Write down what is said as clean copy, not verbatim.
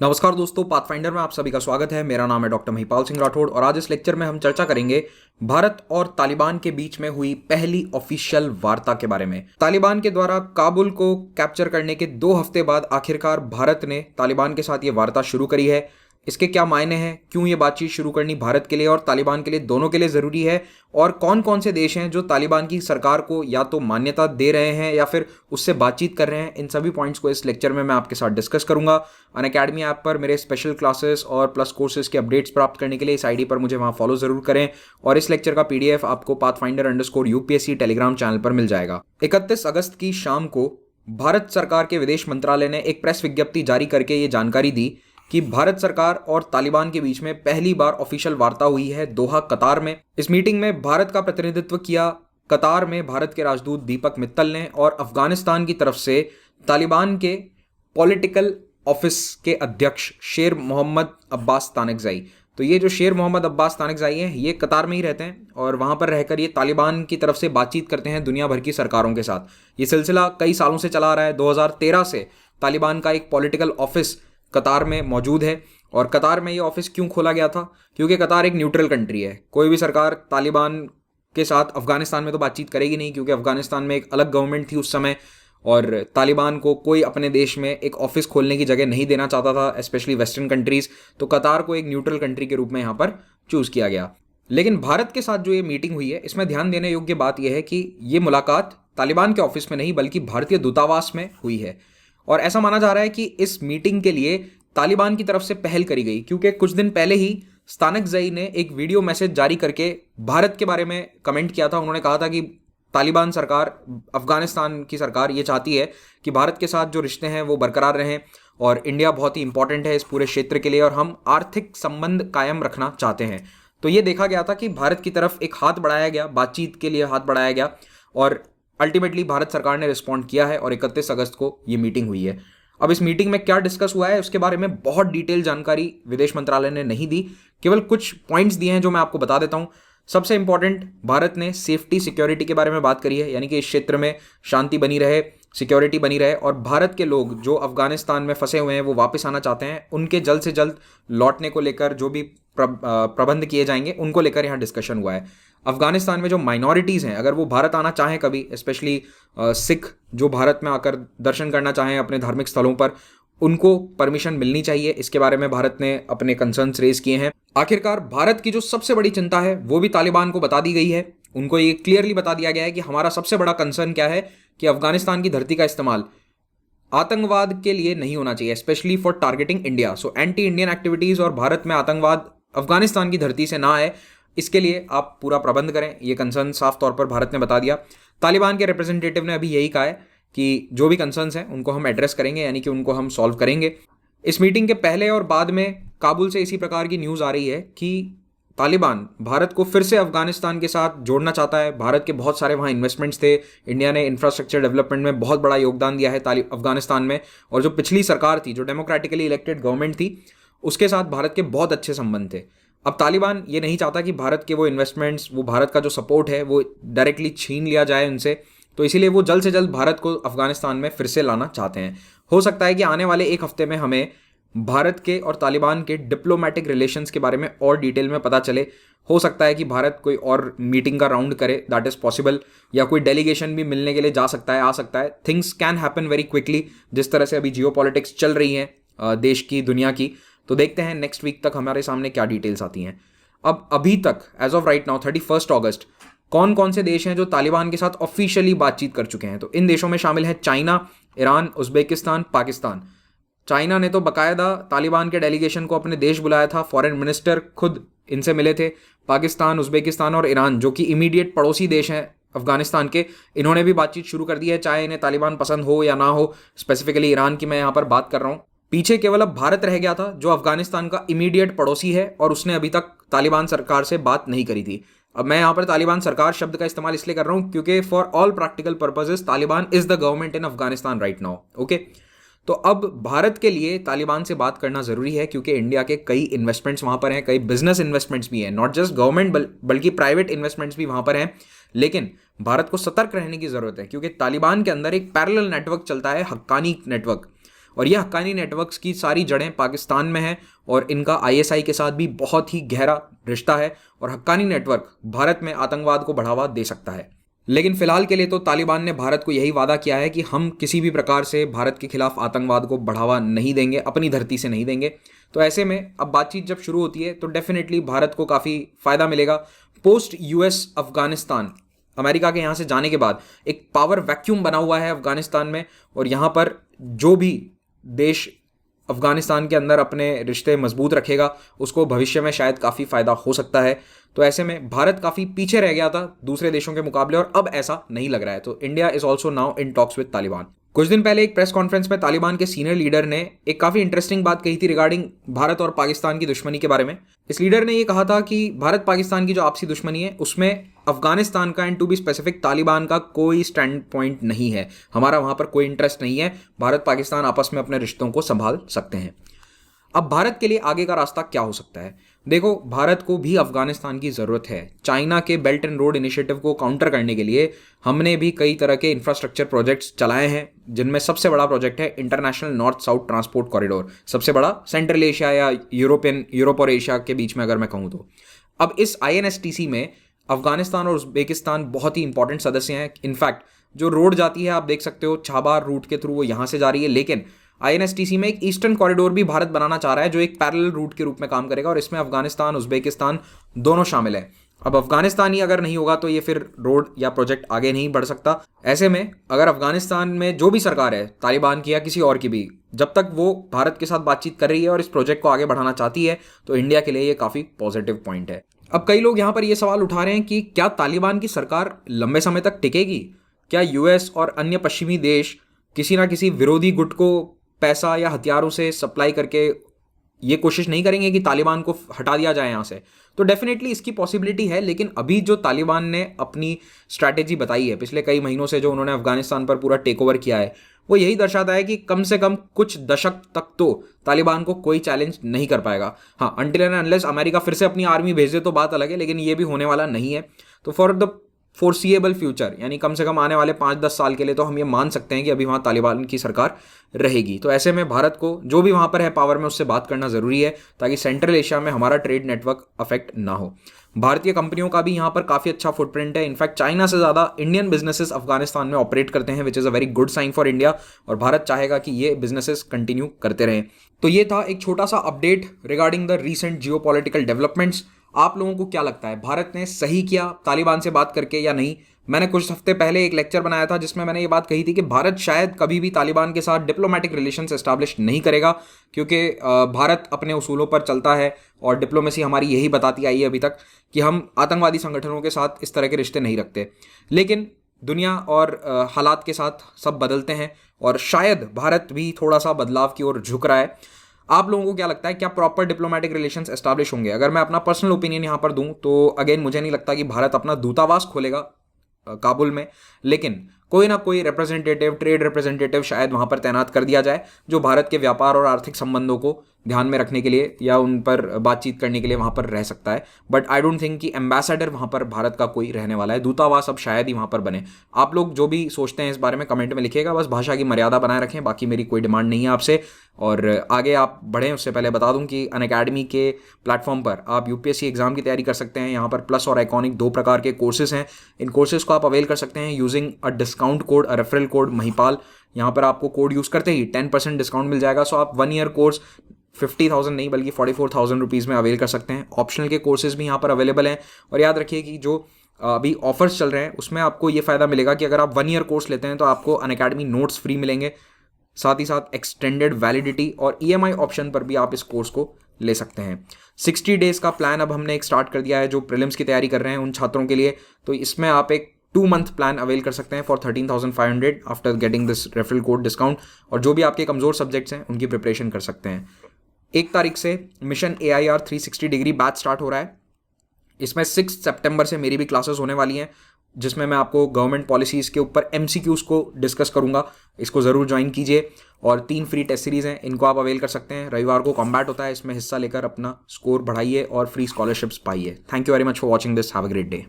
नमस्कार दोस्तों, पाथफाइंडर में आप सभी का स्वागत है। मेरा नाम है डॉक्टर महिपाल सिंह राठौड़ और आज इस लेक्चर में हम चर्चा करेंगे भारत और तालिबान के बीच में हुई पहली ऑफिशियल वार्ता के बारे में। तालिबान के द्वारा काबुल को कैप्चर करने के 2 हफ्ते बाद आखिरकार भारत ने तालिबान के साथ ये वार्ता शुरू करी है। इसके क्या मायने हैं, क्यों ये बातचीत शुरू करनी भारत के लिए और तालिबान के लिए दोनों के लिए ज़रूरी है, और कौन कौन से देश हैं जो तालिबान की सरकार को या तो मान्यता दे रहे हैं या फिर उससे बातचीत कर रहे हैं, इन सभी पॉइंट्स को इस लेक्चर में मैं आपके साथ डिस्कस करूंगा। अनअकैडमी ऐप पर मेरे स्पेशल क्लासेस और प्लस कोर्सेज के अपडेट्स प्राप्त करने के लिए इस आईडी पर मुझे वहां फॉलो जरूर करें और इस लेक्चर का पीडीएफ आपको pathfinder_UPSC टेलीग्राम चैनल पर मिल जाएगा। 31 अगस्त की शाम को भारत सरकार के विदेश मंत्रालय ने एक प्रेस विज्ञप्ति जारी करके ये जानकारी दी कि भारत सरकार और तालिबान के बीच में पहली बार ऑफिशियल वार्ता हुई है दोहा, कतार में। इस मीटिंग में भारत का प्रतिनिधित्व किया कतार में भारत के राजदूत दीपक मित्तल ने और अफगानिस्तान की तरफ से तालिबान के पॉलिटिकल ऑफिस के अध्यक्ष शेर मोहम्मद अब्बास तानकजाई। तो ये जो शेर मोहम्मद अब्बास तानकजाई हैं, ये कतार में ही रहते हैं और वहाँ पर रहकर ये तालिबान की तरफ से बातचीत करते हैं दुनिया भर की सरकारों के साथ। ये सिलसिला कई सालों से चला आ रहा है। 2013 से तालिबान का एक पॉलिटिकल ऑफिस कतार में मौजूद है। और कतार में ये ऑफिस क्यों खोला गया था? क्योंकि कतार एक न्यूट्रल कंट्री है। कोई भी सरकार तालिबान के साथ अफगानिस्तान में तो बातचीत करेगी नहीं, क्योंकि अफगानिस्तान में एक अलग गवर्नमेंट थी उस समय और तालिबान को कोई अपने देश में एक ऑफिस खोलने की जगह नहीं देना चाहता था, स्पेशली वेस्टर्न कंट्रीज। तो कतार को एक न्यूट्रल कंट्री के रूप में यहाँ पर चूज किया गया। लेकिन भारत के साथ जो ये मीटिंग हुई है, इसमें ध्यान देने योग्य बात यह है कि ये मुलाकात तालिबान के ऑफिस में नहीं बल्कि भारतीय दूतावास में हुई है। और ऐसा माना जा रहा है कि इस मीटिंग के लिए तालिबान की तरफ से पहल करी गई, क्योंकि कुछ दिन पहले ही तानकजाई ने एक वीडियो मैसेज जारी करके भारत के बारे में कमेंट किया था। उन्होंने कहा था कि तालिबान सरकार, अफगानिस्तान की सरकार ये चाहती है कि भारत के साथ जो रिश्ते हैं वो बरकरार रहें और इंडिया बहुत ही इंपॉर्टेंट है इस पूरे क्षेत्र के लिए और हम आर्थिक संबंध कायम रखना चाहते हैं। तो ये देखा गया था कि भारत की तरफ एक हाथ बढ़ाया गया, बातचीत के लिए हाथ बढ़ाया गया और अल्टीमेटली भारत सरकार ने रिस्पॉन्ड किया है और 31 अगस्त को ये मीटिंग हुई है। अब इस मीटिंग में क्या डिस्कस हुआ है उसके बारे में बहुत डिटेल जानकारी विदेश मंत्रालय ने नहीं दी, केवल कुछ पॉइंट्स दिए हैं जो मैं आपको बता देता हूं। सबसे इंपॉर्टेंट, भारत ने सेफ्टी सिक्योरिटी के बारे में बात करी है, यानी कि इस क्षेत्र में शांति बनी रहे, सिक्योरिटी बनी रहे और भारत के लोग जो अफगानिस्तान में फंसे हुए हैं वो वापस आना चाहते हैं, उनके जल्द से जल्द लौटने को लेकर जो भी प्रबंध किए जाएंगे उनको लेकर यहाँ डिस्कशन हुआ है। अफगानिस्तान में जो माइनॉरिटीज़ हैं, अगर वो भारत आना चाहें कभी, स्पेशली सिख जो भारत में आकर दर्शन करना चाहें अपने धार्मिक स्थलों पर, उनको परमिशन मिलनी चाहिए। इसके बारे में भारत ने अपने कंसर्न्स रेज किए हैं। आखिरकार भारत की जो सबसे बड़ी चिंता है वो भी तालिबान को बता दी गई है। उनको ये क्लियरली बता दिया गया है कि हमारा सबसे बड़ा कंसर्न क्या है कि अफगानिस्तान की धरती का इस्तेमाल आतंकवाद के लिए नहीं होना चाहिए, specially for targeting India. So anti Indian activities और भारत में आतंकवाद अफगानिस्तान की धरती से ना आए, इसके लिए आप पूरा प्रबंध करें। ये कंसर्न साफ तौर पर भारत ने बता दिया। तालिबान के रिप्रेजेंटेटिव ने अभी यही कहा है कि जो भी कंसर्न्स हैं उनको हम एड्रेस करेंगे, यानी कि उनको हम सॉल्व करेंगे। इस मीटिंग के पहले और बाद में काबुल से इसी प्रकार की न्यूज़ आ रही है कि तालिबान भारत को फिर से अफगानिस्तान के साथ जोड़ना चाहता है। भारत के बहुत सारे वहाँ इन्वेस्टमेंट्स थे, इंडिया ने इंफ्रास्ट्रक्चर डेवलपमेंट में बहुत बड़ा योगदान दिया है अफगानिस्तान में, और जो पिछली सरकार थी, जो डेमोक्रेटिकली इलेक्टेड गवर्नमेंट थी, उसके साथ भारत के बहुत अच्छे संबंध थे। अब तालिबान ये नहीं चाहता कि भारत के वो इन्वेस्टमेंट्स, वो भारत का जो सपोर्ट है वो डायरेक्टली छीन लिया जाए उनसे, तो इसीलिए वो जल्द से जल्द भारत को अफगानिस्तान में फिर से लाना चाहते हैं। हो सकता है कि आने वाले एक हफ्ते में हमें भारत के और तालिबान के डिप्लोमेटिक रिलेशंस के बारे में और डिटेल में पता चले। हो सकता है कि भारत कोई और मीटिंग का राउंड करे, दैट इज़ पॉसिबल, या कोई डेलीगेशन भी मिलने के लिए जा सकता है, आ सकता है। Things can happen very quickly, जिस तरह से अभी जियो पॉलिटिक्स चल रही हैं देश की, दुनिया की। तो देखते हैं नेक्स्ट वीक तक हमारे सामने क्या डिटेल्स आती हैं। अब अभी तक एज ऑफ राइट नाउ 31 अगस्त कौन कौन से देश हैं जो तालिबान के साथ ऑफिशियली बातचीत कर चुके हैं? तो इन देशों में शामिल है China, Iran, Uzbekistan, Pakistan. China ने तो बाकायदा तालिबान के डेलीगेशन को अपने देश बुलाया था, फॉरेन मिनिस्टर खुद इनसे मिले थे। पाकिस्तान, उज्बेकिस्तान और ईरान, जो कि इमीडिएट पड़ोसी देश हैं अफगानिस्तान के, इन्होंने भी बातचीत शुरू कर दी है, चाहे इन्हें तालिबान पसंद हो या ना हो। स्पेसिफिकली ईरान की मैं यहाँ पर बात कर रहा हूँ। पीछे केवल अब भारत रह गया था, जो अफगानिस्तान का इमीडिएट पड़ोसी है और उसने अभी तक तालिबान सरकार से बात नहीं करी थी। अब मैं यहाँ पर तालिबान सरकार शब्द का इस्तेमाल इसलिए कर रहा हूँ क्योंकि for all practical purposes Taliban is the government in Afghanistan right now. Okay, तो अब भारत के लिए तालिबान से बात करना जरूरी है क्योंकि इंडिया के कई इन्वेस्टमेंट्स वहाँ पर हैं, कई बिजनेस इन्वेस्टमेंट्स भी हैं, नॉट जस्ट गवर्नमेंट बल्कि प्राइवेट इन्वेस्टमेंट्स भी वहाँ पर हैं। लेकिन भारत को सतर्क रहने की जरूरत है क्योंकि तालिबान के अंदर एक पैरेलल नेटवर्क चलता है, हक्कानी नेटवर्क, और यह हक्कानी नेटवर्क्स की सारी जड़ें पाकिस्तान में हैं और इनका ISI के साथ भी बहुत ही गहरा रिश्ता है और हक्कानी नेटवर्क भारत में आतंकवाद को बढ़ावा दे सकता है। लेकिन फिलहाल के लिए तो तालिबान ने भारत को यही वादा किया है कि हम किसी भी प्रकार से भारत के खिलाफ आतंकवाद को बढ़ावा नहीं देंगे, अपनी धरती से नहीं देंगे। तो ऐसे में अब बातचीत जब शुरू होती है तो डेफिनेटली भारत को काफ़ी फायदा मिलेगा। पोस्ट US अफगानिस्तान, अमेरिका के यहाँ से जाने के बाद एक पावर वैक्यूम बना हुआ है अफगानिस्तान में, और यहाँ पर जो भी देश अफगानिस्तान के अंदर अपने रिश्ते मजबूत रखेगा उसको भविष्य में शायद काफ़ी फायदा हो सकता है। तो ऐसे में भारत काफ़ी पीछे रह गया था दूसरे देशों के मुकाबले और अब ऐसा नहीं लग रहा है। तो India is also now in talks with Taliban. कुछ दिन पहले एक प्रेस कॉन्फ्रेंस में तालिबान के सीनियर लीडर ने एक काफ़ी इंटरेस्टिंग बात कही थी रिगार्डिंग भारत और पाकिस्तान की दुश्मनी के बारे में। इस लीडर ने ये कहा था कि भारत पाकिस्तान की जो आपसी दुश्मनी है उसमें अफगानिस्तान का and to be specific Taliban का कोई स्टैंड पॉइंट नहीं है, हमारा वहाँ पर कोई इंटरेस्ट नहीं है, भारत पाकिस्तान आपस में अपने रिश्तों को संभाल सकते हैं। अब भारत के लिए आगे का रास्ता क्या हो सकता है? देखो, भारत को भी अफगानिस्तान की ज़रूरत है। चाइना के बेल्ट एंड रोड इनिशिएटिव को काउंटर करने के लिए हमने भी कई तरह के इंफ्रास्ट्रक्चर प्रोजेक्ट्स चलाए हैं, जिनमें सबसे बड़ा प्रोजेक्ट है international north south transport corridor, सबसे बड़ा सेंट्रल एशिया या यूरोप और एशिया के बीच में अगर मैं कहूँ तो। अब इस INSTC में अफगानिस्तान और उज्बेकिस्तान बहुत ही इंपॉर्टेंट सदस्य हैं। इनफैक्ट जो रोड जाती है आप देख सकते हो छाबार रूट के थ्रू, वो यहाँ से जा रही है, लेकिन INSTC में एक ईस्टर्न कॉरिडोर भी भारत बनाना चाह रहा है जो एक पैरेलल रूट के रूप में काम करेगा और इसमें अफगानिस्तान उज्बेकिस्तान दोनों शामिल है। अब अफगानिस्तान ही अगर नहीं होगा तो ये फिर रोड या प्रोजेक्ट आगे नहीं बढ़ सकता। ऐसे में अगर अफगानिस्तान में जो भी सरकार है, तालिबान की या किसी और की भी, जब तक वो भारत के साथ बातचीत कर रही है और इस प्रोजेक्ट को आगे बढ़ाना चाहती है तो इंडिया के लिए ये काफ़ी पॉजिटिव पॉइंट है। अब कई लोग यहाँ पर ये सवाल उठा रहे हैं कि क्या तालिबान की सरकार लंबे समय तक टिकेगी? क्या US और अन्य पश्चिमी देश किसी ना किसी विरोधी गुट को पैसा या हथियारों से सप्लाई करके ये कोशिश नहीं करेंगे कि तालिबान को हटा दिया जाए यहाँ से? तो डेफिनेटली इसकी पॉसिबिलिटी है, लेकिन अभी जो तालिबान ने अपनी स्ट्रैटेजी बताई है पिछले कई महीनों से, जो उन्होंने अफगानिस्तान पर पूरा टेक ओवर किया है, वो यही दर्शाता है कि कम से कम कुछ दशक तक तो तालिबान को कोई चैलेंज नहीं कर पाएगा। हाँ, अनटिल एंड अनलेस अमेरिका फिर से अपनी आर्मी भेज दे तो बात अलग है, लेकिन ये भी होने वाला नहीं है। तो फॉर द फोर्सिएबल फ्यूचर, यानी कम से कम आने वाले 5-10 साल के लिए तो हम ये मान सकते हैं कि अभी वहाँ तालिबान की सरकार रहेगी। तो ऐसे में भारत को जो भी वहाँ पर है पावर में उससे बात करना ज़रूरी है ताकि सेंट्रल एशिया में हमारा ट्रेड नेटवर्क अफेक्ट ना हो। भारतीय कंपनियों का भी यहाँ पर काफ़ी अच्छा फुटप्रिंट है। इनफैक्ट चाइना से ज़्यादा इंडियन बिजनेसेस अफगानिस्तान में ऑपरेट करते हैं, which is a very good sign for India, और भारत चाहेगा कि ये बिजनेसेस कंटिन्यू करते रहें। तो ये था एक छोटा सा update regarding the recent geopolitical developments. आप लोगों को क्या लगता है, भारत ने सही किया तालिबान से बात करके या नहीं? मैंने कुछ हफ्ते पहले एक लेक्चर बनाया था जिसमें मैंने ये बात कही थी कि भारत शायद कभी भी तालिबान के साथ डिप्लोमेटिक रिलेशंस एस्टैब्लिश नहीं करेगा, क्योंकि भारत अपने उसूलों पर चलता है और डिप्लोमेसी हमारी यही बताती आई है अभी तक कि हम आतंकवादी संगठनों के साथ इस तरह के रिश्ते नहीं रखते। लेकिन दुनिया और हालात के साथ सब बदलते हैं और शायद भारत भी थोड़ा सा बदलाव की ओर झुक रहा है। आप लोगों को क्या लगता है, क्या प्रॉपर डिप्लोमेटिक रिलेशंस एस्टैब्लिश होंगे? अगर मैं अपना पर्सनल ओपिनियन यहाँ पर दूं तो अगेन मुझे नहीं लगता कि भारत अपना दूतावास खोलेगा काबुल में, लेकिन कोई ना कोई रिप्रेजेंटेटिव, ट्रेड रिप्रेजेंटेटिव शायद वहाँ पर तैनात कर दिया जाए जो भारत के व्यापार और आर्थिक संबंधों को ध्यान में रखने के लिए या उन पर बातचीत करने के लिए वहाँ पर रह सकता है। बट आई डोंट थिंक कि एम्बेसडर वहाँ पर भारत का कोई रहने वाला है। दूतावास अब शायद ही वहाँ पर बने। आप लोग जो भी सोचते हैं इस बारे में कमेंट में लिखिएगा। बस भाषा की मर्यादा बनाए रखें, बाकी मेरी कोई डिमांड नहीं है आपसे। और आगे आप बढ़ें उससे पहले बता दूं कि अनअकैडमी के प्लेटफॉर्म पर आप UPSC एग्जाम की तैयारी कर सकते हैं। यहाँ पर प्लस और आइकॉनिक 2 प्रकार के कोर्सेज हैं। इन कोर्सेज को आप अवेल कर सकते हैं using a discount code, a referral code Mahipal. यहाँ पर आपको कोड यूज़ करते ही 10% डिस्काउंट मिल जाएगा। सो आप 1 ईयर कोर्स 50,000 नहीं बल्कि 44,000 रुपीज़ में अवेल कर सकते हैं। ऑप्शनल के कोर्सेज भी यहाँ पर अवेलेबल हैं। और याद रखिए कि जो अभी ऑफर्स चल रहे हैं उसमें आपको ये फ़ायदा मिलेगा कि अगर आप 1 ईयर कोर्स लेते हैं तो आपको अनअकैडमी नोट्स फ्री मिलेंगे, साथ ही साथ एक्सटेंडेड वैलिडिटी और EMI ऑप्शन पर भी आप इस कोर्स को ले सकते हैं। 60 डेज़ का प्लान अब हमने एक स्टार्ट कर दिया है जो प्रीलिम्स की तैयारी कर रहे हैं उन छात्रों के लिए। तो इसमें आप एक 2 मंथ प्लान अवेल कर सकते हैं for 13,500 after getting this referral code discount. और जो भी आपके कमज़ोर सब्जेक्ट्स हैं उनकी प्रिपरेशन कर सकते हैं। 1 तारीख से mission AIR 360 degree batch start हो रहा है। इसमें 6 सितंबर से मेरी भी क्लासेस होने वाली हैं, जिसमें मैं आपको गवर्नमेंट पॉलिसीज़ के ऊपर MCQs को डिस्कस करूंगा। इसको ज़रूर ज्वाइन कीजिए। और 3 फ्री टेस्ट सीरीज़ हैं, इनको आप अवेल कर सकते हैं। रविवार को कॉम्बैट होता है, इसमें हिस्सा लेकर अपना स्कोर बढ़ाइए और फ्री स्कॉलरशिप्स पाइए। Thank you very much for watching this. Have a great day.